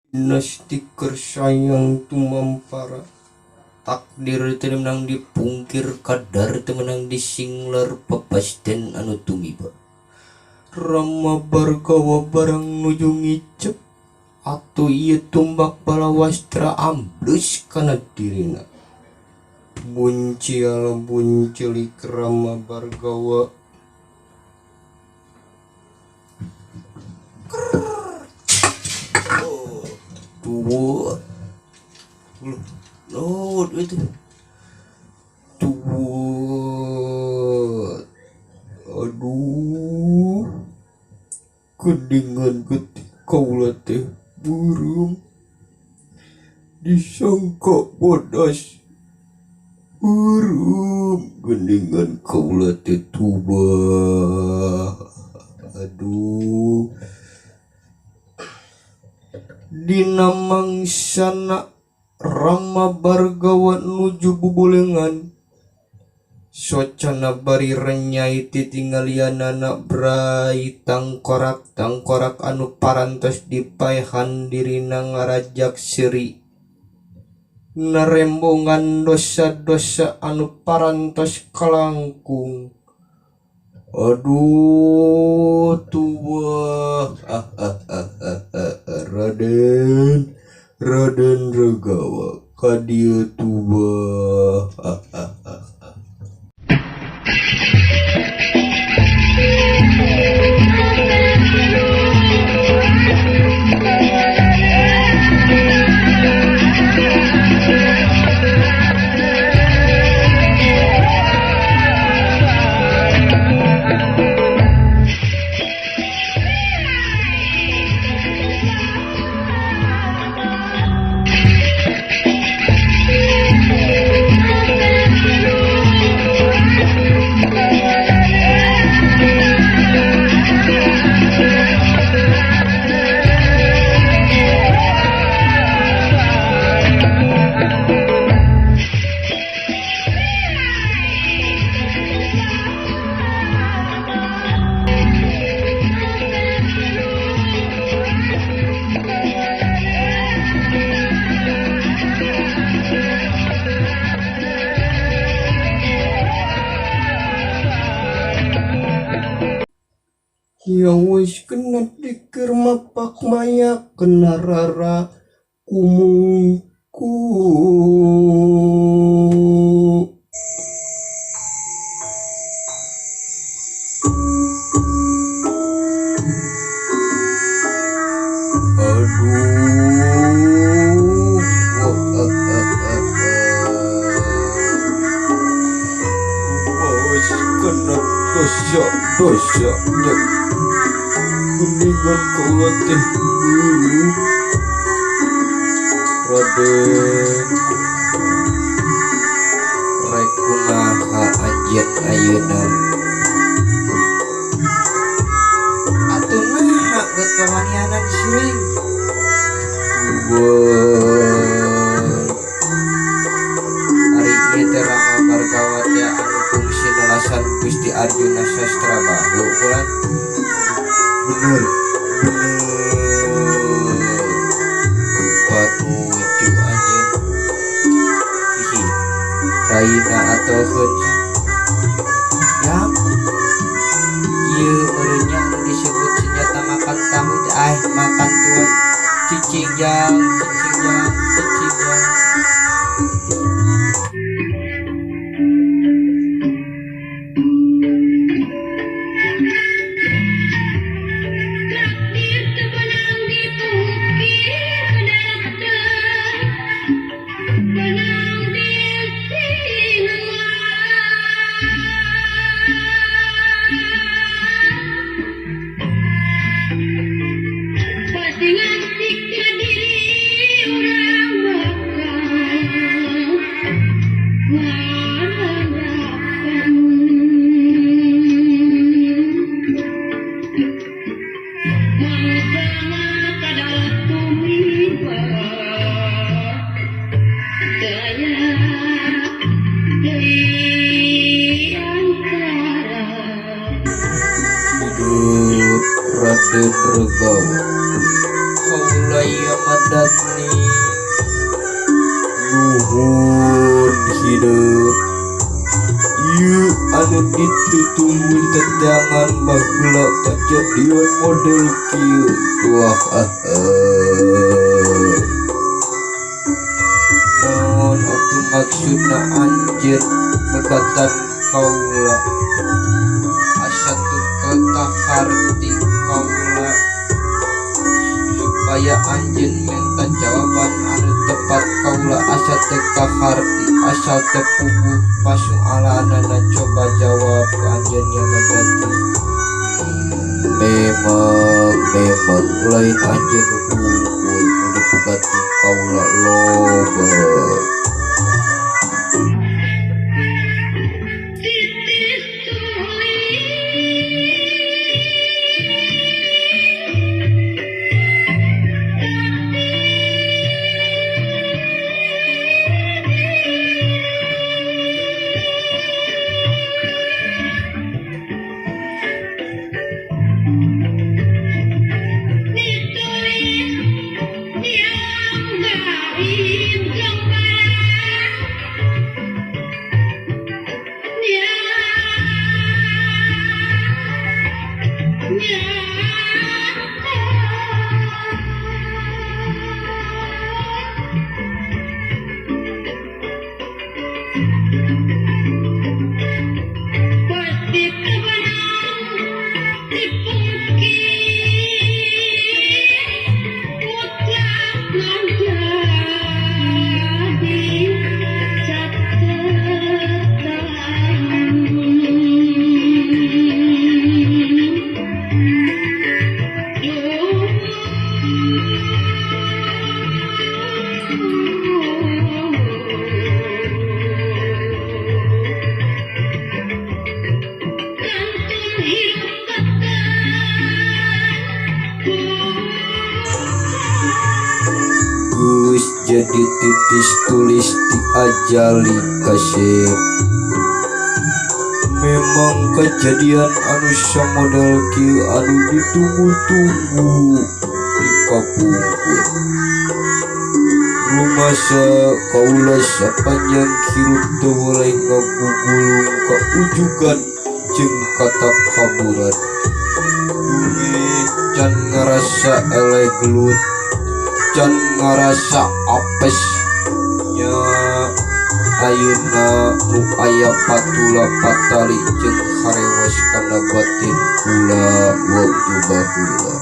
Stiker sayang tumampara takdir temenang dipungkir kadar temenang disingler papasten anu tumiba Rama bargawa barang nuju ngicep atau iya tumbak bala wastra amblus kana dirina buncial buncelik Rama bargawa tuh Lord itu tuh aduh kedingan ketika ulah teh burung disangka bodas burung gendingan kaulah teh tubah aduh dina mangsana Rama bargawa nuju bubulengan socana bari renyai titinggalianana brai tangkorak anu parantos dipaehan dirina ngarajak seri narembongan dosa-dosa anu parantos kalangkung aduh tuah Raden Regawa kadia tuah ya wis kena dikir mapak maya kena rara kumungku wis kena dosa-dosanya mendingan kaulah teh dulu Raden rek kumaha anjeun ayeuna atuh naha geus kawanianan siring ari ieu teh Rama bargawa teh anu kungsi nelasan Gusti Arjuna Sastrabahu bulan bener patuju anjeun hihi raina atoheun yang ieu meureunnya anu disebut senjata makan tahu makan tuan cicing jang Wow. Madani nuhun hidup ieu anu ditutumun tedangan baheula kajadian model kieu wah naon atuh maksudna anjeun megatan kaula asa teu kataharti kaula supaya anjeun minta jawaban anu tepat kaula asa teu kaharti asal teu puguh pasoalanana coba jawab anjeun nya Madani memang lain anjeun unggul nu dipugakeun kaula loba jadi titis tulis diajali kasih memang kejadian anu samodel kieu anu ditunggu-tunggu di kapungkur rumasa kaula sapanjang hirup teu mulai ngagugulung ka ujugan jeung kata kaburan can ngarasa eleh gelut can ngarasa apes nya ayeuna nu aya patula patali jeung harewas kana batin kula waktu baheula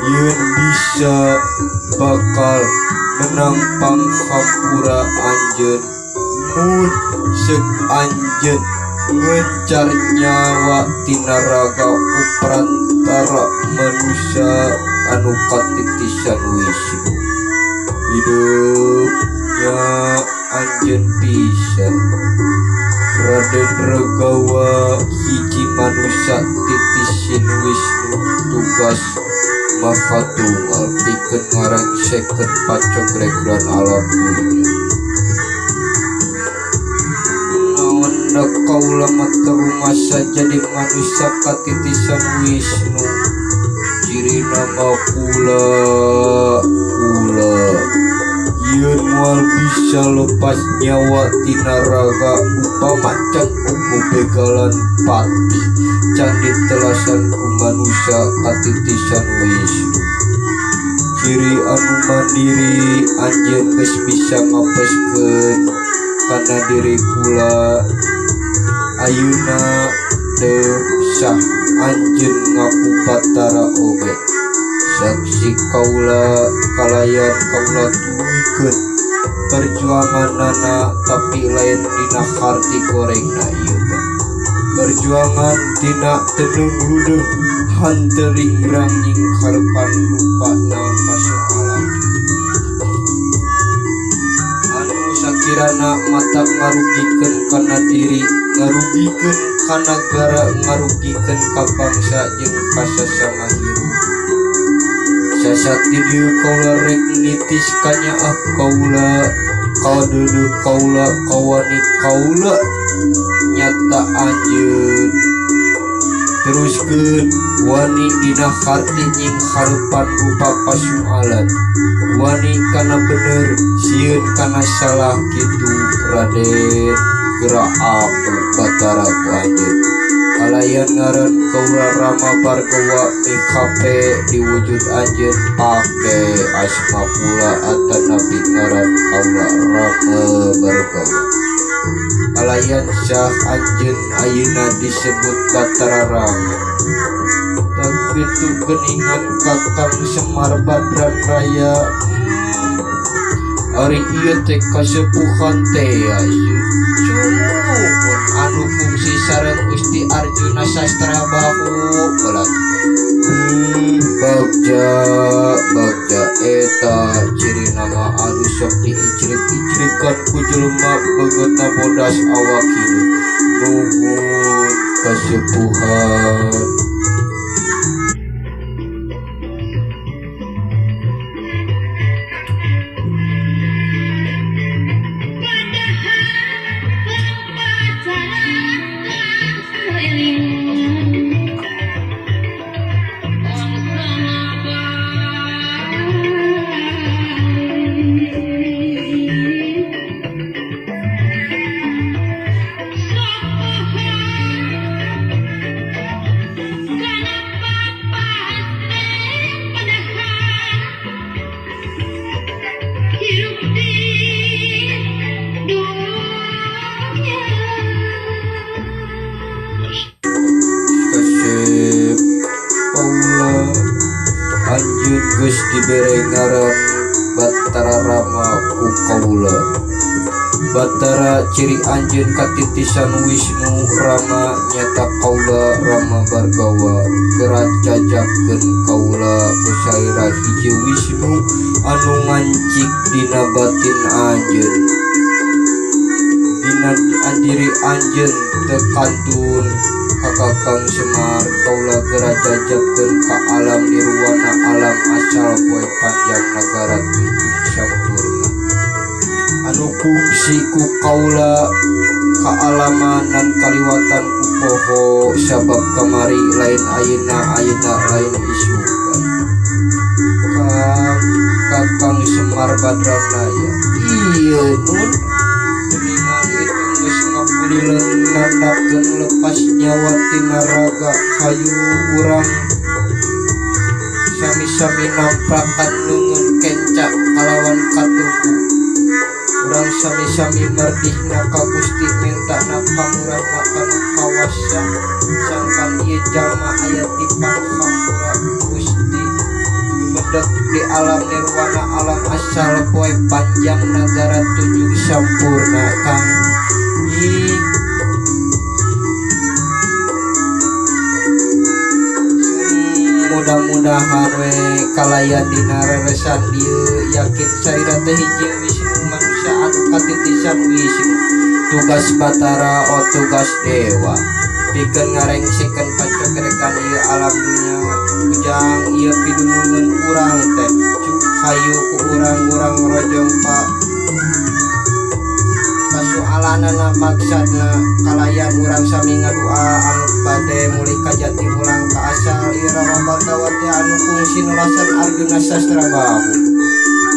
yen bisa bakal menang panghampura anjeun mun seuk anjeun ngejar nyawa tina raga uprantara manusia anu katitisan wisnu hidupnya anjeun pisan Raden Regawa hiji manusia titisin Wisnu tugas mafatunggal pikeun ngarengsekeun pacogreglan alam dunya naonna kaula mah masa jadi manusia katitisan Wisnu ciri nama kula yen moal bisa lepas nyawa tina raga upama can ungu begalan pati can ditelasan ku manusia katitisan Wisnu ciri anu mandiri anjeun geus bisa ngapeskeun kana diri kula ayeuna teu sah anjeun ngaku patara oge saksi kaula kalayan kaula tuikeun perjuanganana tapi lain dina harti gorengna ieu teh perjuangan tina teneung ludeung hanteuring ranging harepan lupa naon pasoalan anu sakirana mata ngarugikeun kana diri ngarugikeun ka nagara ngarugikeun ka bangsa jeung ka sasama hirup sasakti dieu kaula rek nitis kanyaah kaula kadeudeuh kaula kawani kaula nyata anjeun teruskeun wani dina karti nying harupan rupa pasualan wani kana bener sieun kana salah kitu Raden geura aku Batara ku anjeun kalayan ngaran kaula Rama Bargawa IKP diwujud anjeun pake asma pula atan nabi ngaran kaula Rama Bargawa kalayan Syah anjeun ayeuna disebut Batara Rama tapi tu geningan Kakang Semar Badran Raya ari ieu teh kasepuhan teh cumuhun anu fungsi sareng Gusti Arjuna Sastra Bahu belat bagja eta ciri nama anu sok diicrik-icrikan ku jelema begeutna bodas awak hidup nuhun kasepuhan. Anjeun geus dibere ngaran Batara Rama ku kaula Batara ciri anjeun katitisan Wisnu Rama nyata kaula Rama Bargawa geura jajakeun kaula ku saira hiji Wisnu anu ngancik dina batin anjeun dina diri anjeun teu kantun Kakang Semar kaula geura jajakeun ka alam nirwana alam asal poe panjang nagara tujuh sampurna anu fungsi ku kaula kaalaman kaliwatan ku poho sabab kamari lain ayeuna lain isukan Kakang Semar Badran Raya ieu nun geningan itu geus ngapulileun nandakeun lepas nyawa tina raga hayu urang sami-sami namprakan leungeun kenca kalawan katuku urang sami-sami merdihna ka Gusti mintana pamurahna kana kawasa sangkan ieu jalma aya di panghampura Gusti medek di alam nirwana alam asal poe panjang nagara tujuh sampurna kang mudah-mudahan we kalayan dina reresan dieu yakin saira teh hiji Wisnu manusia anu katitisan Wisnu tugas Batara tugas dewa pikeun ngarengsikeun pancakerekan ieu alam dunya ujang ieu pidunungeun urang teh hayu ku urang-urang rojong pasualanana maksudna kalayan urang sami ngadua anu bade muli ka jati ulang ka asal ieu Rama Bargawa teh anu fungsi nulasan Arjuna Sastra Bahu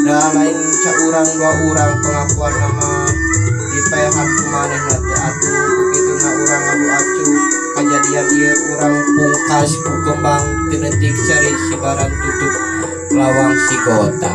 da lain saurang dua urang pengakuan nama dipehat kumanehna teh atuh kituna urang adu acu kajadian ieu urang pungkas ku kembang teu neutik cari sibaran tutup lawang si kota.